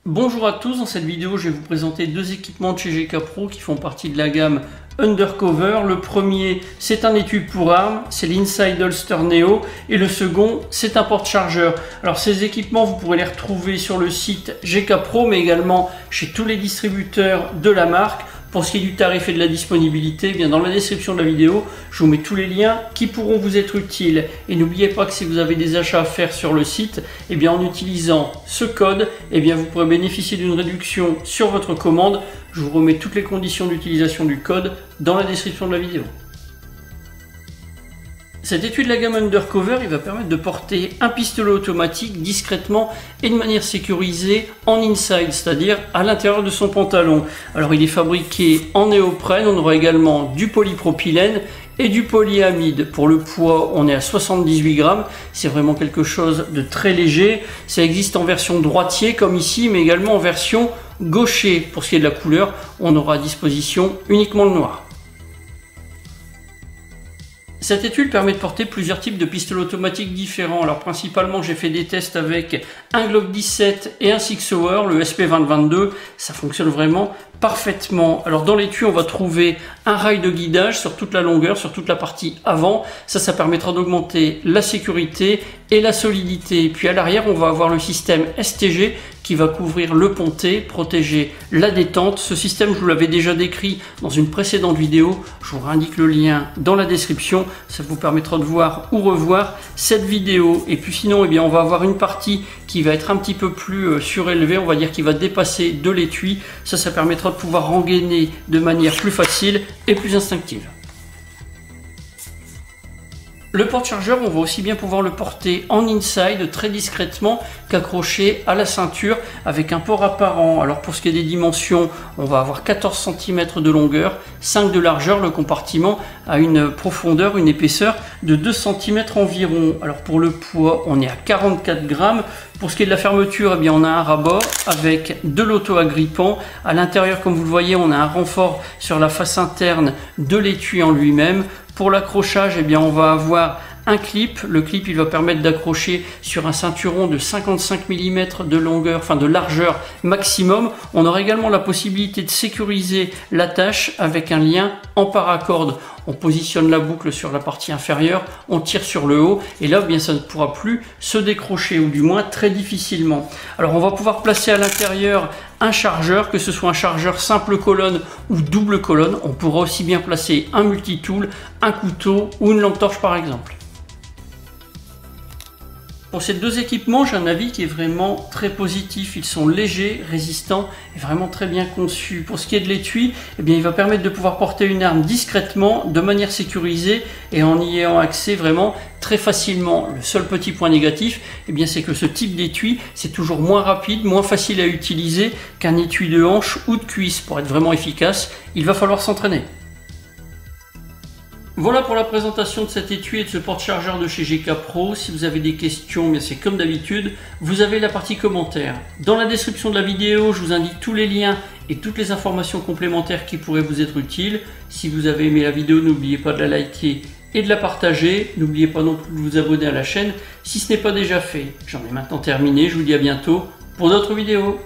Bonjour à tous, dans cette vidéo je vais vous présenter deux équipements de chez GK Pro qui font partie de la gamme Undercover. Le premier c'est un étui pour armes, c'est l'Inside Holster Neo, et le second c'est un porte-chargeur. Alors ces équipements vous pourrez les retrouver sur le site GK Pro mais également chez tous les distributeurs de la marque. Pour ce qui est du tarif et de la disponibilité, bien dans la description de la vidéo, je vous mets tous les liens qui pourront vous être utiles. Et n'oubliez pas que si vous avez des achats à faire sur le site, eh bien en utilisant ce code, eh bien vous pourrez bénéficier d'une réduction sur votre commande. Je vous remets toutes les conditions d'utilisation du code dans la description de la vidéo. Cet étui de la gamme Undercover, il va permettre de porter un pistolet automatique discrètement et de manière sécurisée en inside, c'est-à-dire à l'intérieur de son pantalon. Alors il est fabriqué en néoprène, on aura également du polypropylène et du polyamide. Pour le poids, on est à 78 grammes, c'est vraiment quelque chose de très léger. Ça existe en version droitier comme ici, mais également en version gaucher. Pour ce qui est de la couleur, on aura à disposition uniquement le noir. Cet étui permet de porter plusieurs types de pistolets automatiques différents. Alors principalement j'ai fait des tests avec un Glock 17 et un Six Hour, le SP2022, ça fonctionne vraiment parfaitement. Alors dans l'étui on va trouver un rail de guidage sur toute la longueur, sur toute la partie avant. Ça permettra d'augmenter la sécurité et la solidité. Et puis à l'arrière on va avoir le système STG qui va couvrir le ponté, protéger la détente. Ce système je vous l'avais déjà décrit dans une précédente vidéo. Je vous réindique le lien dans la description. Ça vous permettra de voir ou revoir cette vidéo. Et puis sinon eh bien, on va avoir une partie qui va être un petit peu plus surélevée. On va dire qui va dépasser de l'étui. Ça permettra de pouvoir rengainer de manière plus facile et plus instinctive. Le porte-chargeur, on va aussi bien pouvoir le porter en inside très discrètement qu'accroché à la ceinture avec un port apparent. Alors pour ce qui est des dimensions, on va avoir 14 cm de longueur, 5 de largeur. Le compartiment a une profondeur, une épaisseur de 2 cm environ. Alors pour le poids, on est à 44 grammes. Pour ce qui est de la fermeture, eh bien, on a un rabat avec de l'auto-agrippant. À l'intérieur, comme vous le voyez, on a un renfort sur la face interne de l'étui en lui-même. Pour l'accrochage, eh bien, on va avoir un clip. Le clip, il va permettre d'accrocher sur un ceinturon de 55 mm de longueur, enfin de largeur maximum. On aura également la possibilité de sécuriser l'attache avec un lien en paracorde. On positionne la boucle sur la partie inférieure, on tire sur le haut et là, bien, ça ne pourra plus se décrocher, ou du moins très difficilement. Alors, on va pouvoir placer à l'intérieur un chargeur, que ce soit un chargeur simple colonne ou double colonne. On pourra aussi bien placer un multitool, un couteau ou une lampe torche par exemple. Pour ces deux équipements, j'ai un avis qui est vraiment très positif. Ils sont légers, résistants et vraiment très bien conçus. Pour ce qui est de l'étui, eh bien, il va permettre de pouvoir porter une arme discrètement, de manière sécurisée et en y ayant accès vraiment très facilement. Le seul petit point négatif, eh bien, c'est que ce type d'étui, c'est toujours moins rapide, moins facile à utiliser qu'un étui de hanche ou de cuisse. Pour être vraiment efficace, il va falloir s'entraîner. Voilà pour la présentation de cet étui et de ce porte-chargeur de chez GK Pro. Si vous avez des questions, bien c'est comme d'habitude, vous avez la partie commentaires. Dans la description de la vidéo, je vous indique tous les liens et toutes les informations complémentaires qui pourraient vous être utiles. Si vous avez aimé la vidéo, n'oubliez pas de la liker et de la partager. N'oubliez pas non plus de vous abonner à la chaîne si ce n'est pas déjà fait. J'en ai maintenant terminé, je vous dis à bientôt pour d'autres vidéos.